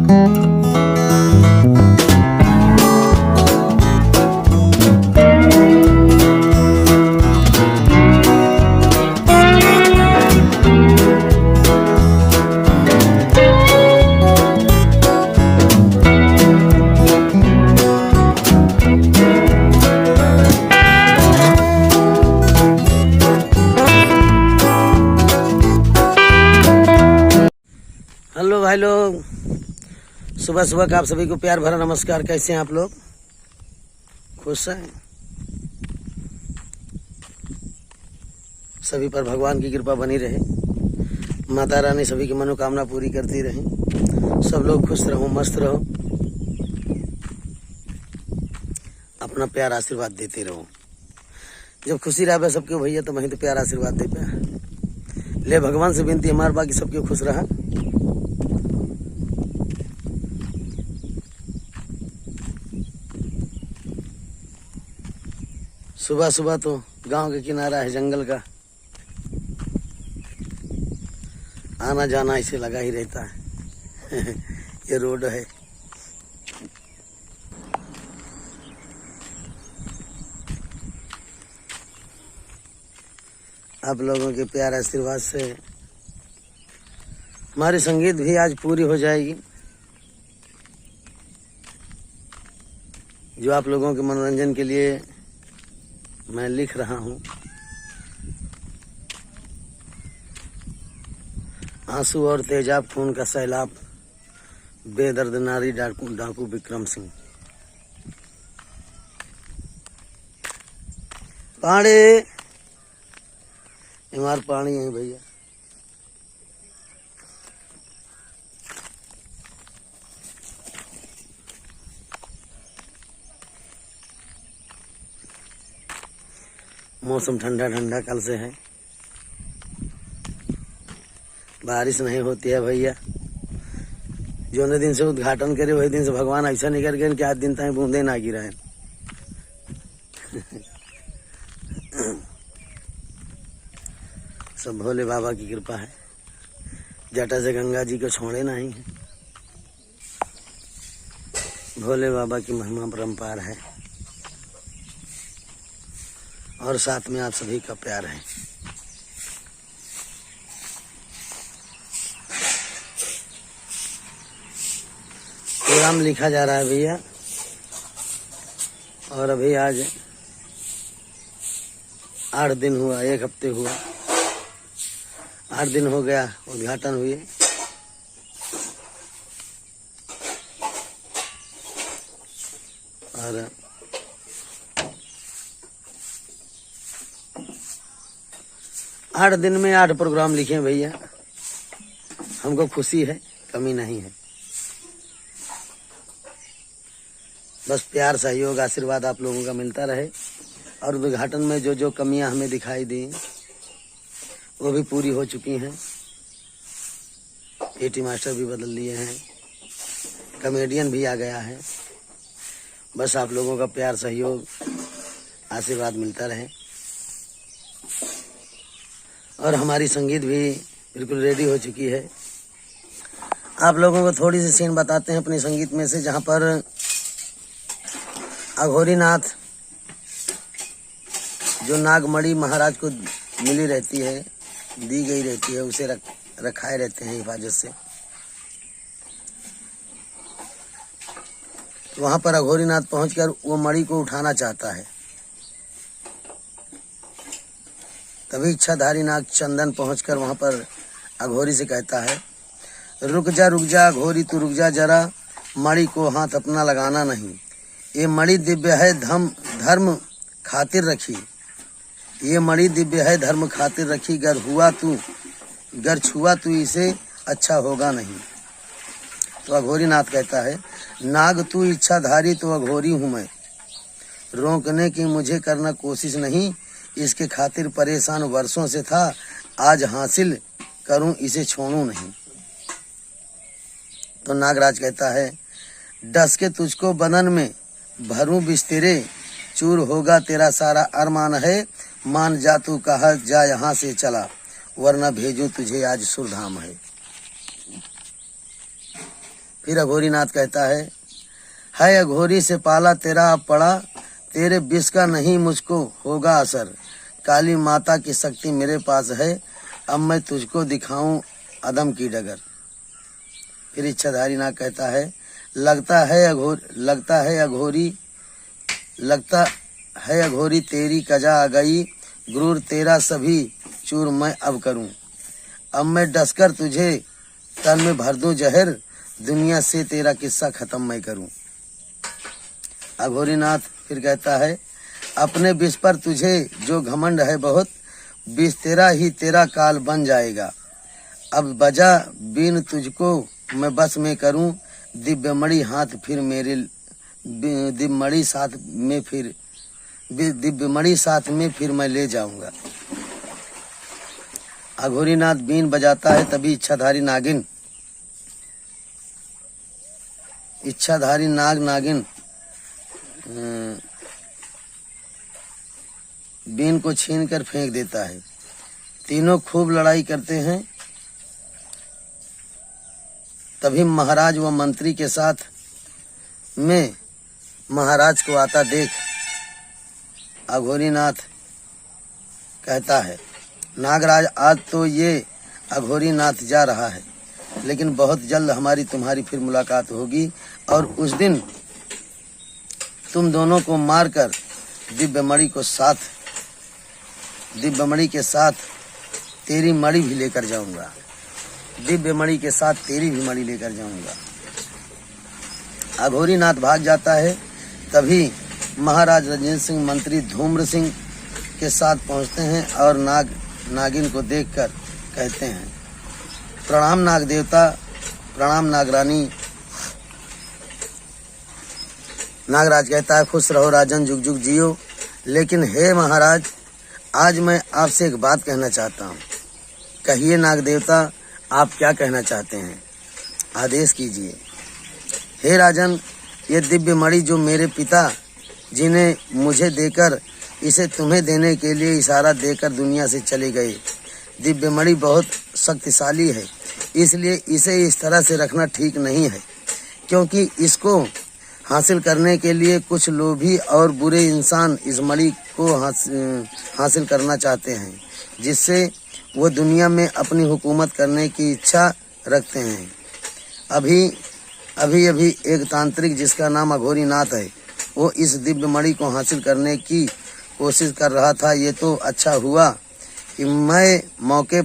Hello भाई लोग, सुबह सुबह का आप सभी को प्यार भरा नमस्कार। कैसे हैं आप लोग? खुश हैं? सभी पर भगवान की कृपा बनी रहे, माता रानी सभी की मनोकामना पूरी करती रहे, सब लोग खुश रहो, मस्त रहो, अपना प्यार आशीर्वाद देते रहो। जब खुशी रहा सबके भैया तो वहीं तो प्यार आशीर्वाद दे पे। ले भगवान से विनती हमारे बाकी सबके खुश रहा। सुबह सुबह तो गांव के किनारा है जंगल का, आना जाना इसे लगा ही रहता है। ये रोड है। आप लोगों के प्यार आशीर्वाद से हमारी संगीत भी आज पूरी हो जाएगी। जो आप लोगों के मनोरंजन के लिए मैं लिख रहा हूँ। आंसू और तेजाब खून का सैलाब, बेदर्द नारी डाकू विक्रम सिंह। पानी हमार पानी है भैया। मौसम ठंडा ठंडा कल से है, बारिश नहीं होती है भैया। जो दिन से उद्घाटन करे वही दिन से भगवान ऐसा नहीं कर गए कि आज दिन तक बूंदे ना गिरा है। सब भोले बाबा की कृपा है। जटा से गंगा जी को छोड़े नहीं है। भोले बाबा की महिमा परम्पार है और साथ में आप सभी का प्यार है। प्रोग्राम लिखा जा रहा है भैया, और अभी आज 8 दिन हुआ, 1 हफ्ते हुआ, 8 दिन हो गया उद्घाटन हुए। और 8 दिन में 8 प्रोग्राम लिखे भैया। हमको खुशी है, कमी नहीं है। बस प्यार सहयोग आशीर्वाद आप लोगों का मिलता रहे, और उद्घाटन में जो जो कमियां हमें दिखाई दी वो भी पूरी हो चुकी हैं। पीटी मास्टर भी बदल लिए हैं, कॉमेडियन भी आ गया है। बस आप लोगों का प्यार सहयोग आशीर्वाद मिलता रहे, और हमारी संगीत भी बिल्कुल रेडी हो चुकी है। आप लोगों को थोड़ी सी सीन बताते हैं अपनी संगीत में से, जहाँ पर अघोरीनाथ जो नागमणि महाराज को मिली रहती है, दी गई रहती है, उसे रखाए रहते हैं हिफाजत से। तो वहाँ पर अघोरीनाथ पहुंचकर वो मणि को उठाना चाहता है। तभी इच्छाधारी नाग चंदन पहुंचकर वहाँ पर अघोरी से कहता है, रुक जा अघोरी, तू रुक जा जरा, मणि को हाथ अपना लगाना नहीं। ये मणि दिव्य है, धर्म खातिर रखी। ये मणि दिव्य है, धर्म खातिर रखी। गर छुआ तू इसे, अच्छा होगा नहीं। तो अघोरीनाथ कहता है, नाग तू इच्छाधारी तो अघोरी हूँ मैं, रोकने की मुझे करना कोशिश नहीं। इसके खातिर परेशान वर्षों से था, आज हासिल करूं इसे छोड़ूं नहीं। तो नागराज कहता है, डस के तुझको बनन में भरूं बिस्तिरे, चूर होगा तेरा सारा अरमान है। मान जा तू कहा जा यहाँ से चला, वरना भेजूं तुझे आज सुरधाम है। फिर अघोरीनाथ कहता है अघोरी से पाला तेरा अब पड़ा, तेरे विष का नहीं मुझको होगा असर। काली माता की शक्ति मेरे पास है, अब मैं तुझको दिखाऊं अदम की डगर। फिर इच्छाधारी नाग कहता है लगता है अघोरी तेरी कजा आ गई, गुरूर तेरा सभी चूर मैं अब करूं। अब मैं डसकर तुझे तन में भर दूं जहर, दुनिया से तेरा किस्सा खत्म मैं करूं। अघोरीनाथ फिर कहता है अपने विष पर तुझे जो घमंड है बहुत, विष तेरा ही तेरा काल बन जाएगा। अब बजा बीन तुझको मैं बस में करूं, दिव्यमणि हाथ फिर मेरे दिव्यमणि साथ में फिर मैं ले जाऊंगा। अघोरीनाथ बीन बजाता है, तभी इच्छाधारी नागिन बीन को छीनकर फेंक देता है। तीनों खूब लड़ाई करते हैं। तभी महाराज व मंत्री के साथ में महाराज को आता देख अघोरीनाथ कहता है नागराज आज तो ये अघोरीनाथ जा रहा है, लेकिन बहुत जल्द हमारी तुम्हारी फिर मुलाकात होगी और उस दिन तुम दोनों को मारकर दिव्यमणि के साथ तेरी मणि भी लेकर जाऊंगा। दिव्यमणि के साथ तेरी भी मणि लेकर जाऊंगा। अघोरीनाथ भाग जाता है। तभी महाराज रणजीत सिंह मंत्री धूम्र सिंह के साथ पहुंचते हैं और नागिन को देखकर कहते हैं प्रणाम नाग देवता, प्रणाम नागरानी। नागराज कहता है खुश रहो राजन, जुग जुग जियो। लेकिन हे महाराज, आज मैं आपसे एक बात कहना चाहता हूँ। कहिए नाग देवता, आप क्या कहना चाहते हैं, आदेश कीजिए। हे राजन, ये दिव्य मणि जो मेरे पिता जिन्हें मुझे देकर इसे तुम्हें देने के लिए इशारा देकर दुनिया से चले गए, दिव्य मणि बहुत शक्तिशाली है, इसलिए इसे इस तरह से रखना ठीक नहीं है, क्योंकि इसको हासिल करने के लिए कुछ लोभी और बुरे इंसान इस मणि को हासिल करना चाहते हैं, जिससे वो दुनिया में अपनी हुकूमत करने की इच्छा रखते हैं। अभी एक तांत्रिक जिसका नाम अघोरीनाथ है, वो इस दिव्य मणि को हासिल करने की कोशिश कर रहा था। ये तो अच्छा हुआ कि मैं मौके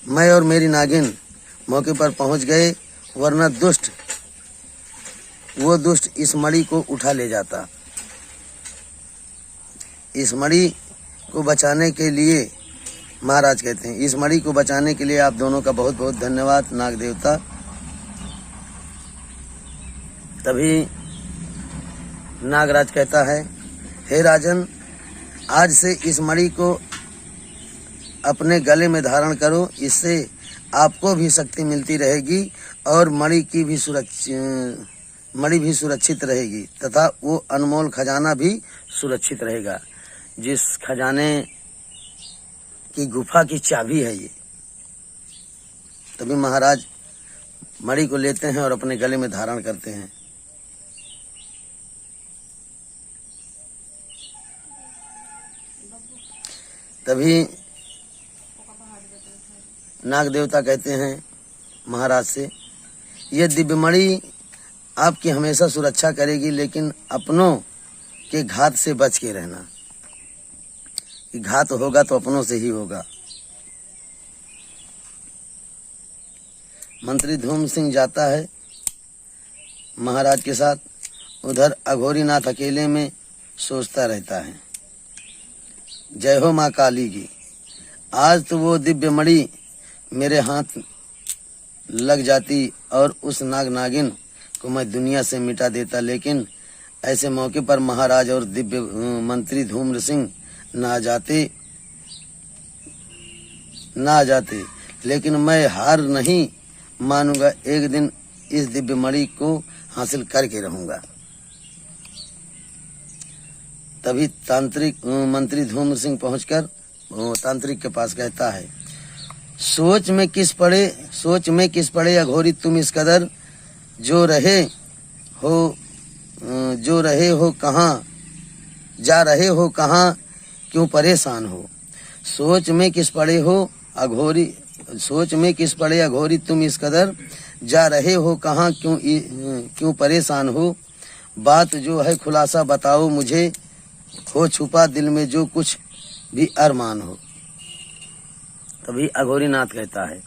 मैं और मेरी नागिन मौके पर पहुंच गए, वरना वो दुष्ट इस मणि को उठा ले जाता। इस मणि को बचाने के लिए महाराज कहते हैं, इस मणि को बचाने के लिए आप दोनों का बहुत बहुत धन्यवाद नाग देवता। तभी नागराज कहता है हे राजन, आज से इस मणि को अपने गले में धारण करो, इससे आपको भी शक्ति मिलती रहेगी और मणि भी सुरक्षित रहेगी तथा वो अनमोल खजाना भी सुरक्षित रहेगा, जिस खजाने की गुफा की चाबी है ये। तभी महाराज मणि को लेते हैं और अपने गले में धारण करते हैं। तभी नाग देवता कहते हैं महाराज से, यह दिव्य मणि आपकी हमेशा सुरक्षा करेगी, लेकिन अपनों के घात से बच के रहना, कि घात होगा तो अपनों से ही होगा। मंत्री धूम सिंह जाता है महाराज के साथ। उधर अघोरीनाथ अकेले में सोचता रहता है, जय हो माँ काली की, आज तो वो दिव्य मणि मेरे हाथ लग जाती और उस नागिन को मैं दुनिया से मिटा देता। लेकिन ऐसे मौके पर महाराज और दिव्य मंत्री धूम्र सिंह ना आ जाते, लेकिन मैं हार नहीं मानूंगा, एक दिन इस दिव्य मणि को हासिल करके रहूंगा। तभी मंत्री धूम्र सिंह पहुंचकर तांत्रिक के पास कहता है, सोच में किस पड़े अघोरी तुम इस कदर, जो रहे हो कहाँ, जा रहे हो कहाँ, क्यों परेशान हो। सोच में किस पड़े अघोरी तुम इस कदर, जा रहे हो कहाँ, क्यों परेशान हो। बात जो है खुलासा बताओ मुझे, हो छुपा दिल में जो कुछ भी अरमान हो। तभी अघोरी नाथ कहता है,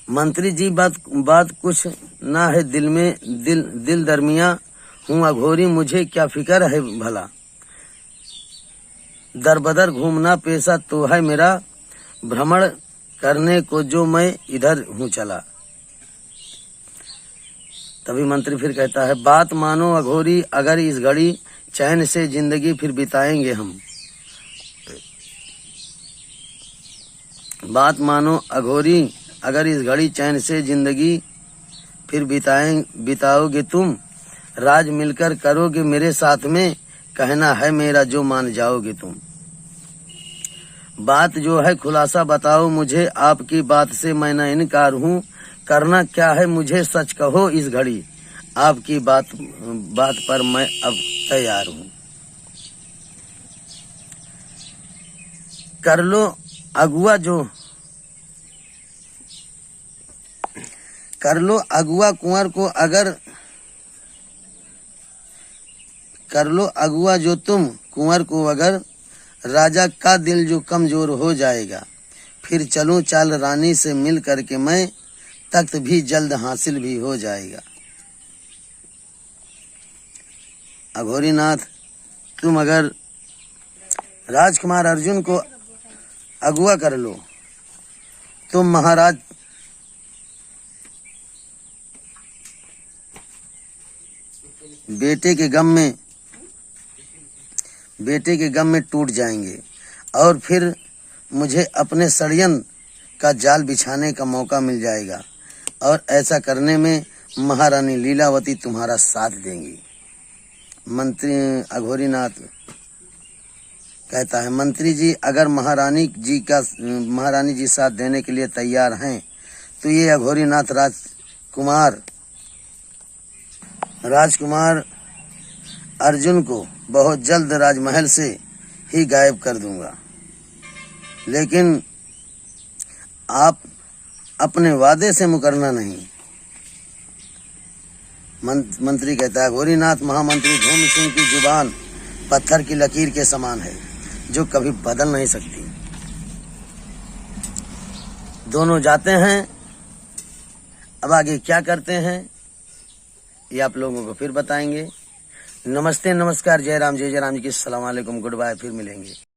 मंत्री जी बात कुछ ना है दिल में, दिल दरमिया हूँ अघोरी, मुझे क्या फिक्र है भला। दर बदर घूमना पेशा तो है मेरा, भ्रमण करने को जो मैं इधर हूँ चला। तभी मंत्री फिर कहता है, बात मानो अघोरी अगर इस घड़ी, चैन से जिंदगी फिर बिताएंगे हम। बात मानो अघोरी अगर इस घड़ी, चैन से जिंदगी फिर बिताओगे तुम, राज मिलकर करोगे मेरे साथ में, कहना है मेरा जो मान जाओगे तुम। बात जो है खुलासा बताओ मुझे, आपकी बात से मैं न इनकार हूँ, करना क्या है मुझे सच कहो इस घड़ी, आपकी बात पर मैं अब तैयार हूँ। कर लो अगुआ कुंवर को अगर, कर लो अगुआ जो तुम कुंवर को अगर, राजा का दिल जो कमजोर हो जाएगा, फिर चलूं चाल रानी से मिल करके मैं, तख्त भी जल्द हासिल भी हो जाएगा। अघोरी नाथ, तुम अगर राजकुमार अर्जुन को अगुआ कर लो, तुम महाराज बेटे के गम में टूट जाएंगे, और फिर मुझे अपने षड्यंत्र का जाल बिछाने का मौका मिल जाएगा, और ऐसा करने में महारानी लीलावती तुम्हारा साथ देंगी। मंत्री अघोरी नाथ कहता है, मंत्री जी अगर महारानी जी साथ देने के लिए तैयार हैं, तो ये अघोरी नाथ राजकुमार अर्जुन को बहुत जल्द राजमहल से ही गायब कर दूंगा, लेकिन आप अपने वादे से मुकरना नहीं। मंत्री कहता है, अघोरीनाथ महामंत्री धूम सिंह की जुबान पत्थर की लकीर के समान है, जो कभी बदल नहीं सकती। दोनों जाते हैं, अब आगे क्या करते हैं ये आप लोगों को फिर बताएंगे। नमस्ते, नमस्कार, जय राम जी की, अस्सलाम वालेकुम, गुड बाय, फिर मिलेंगे।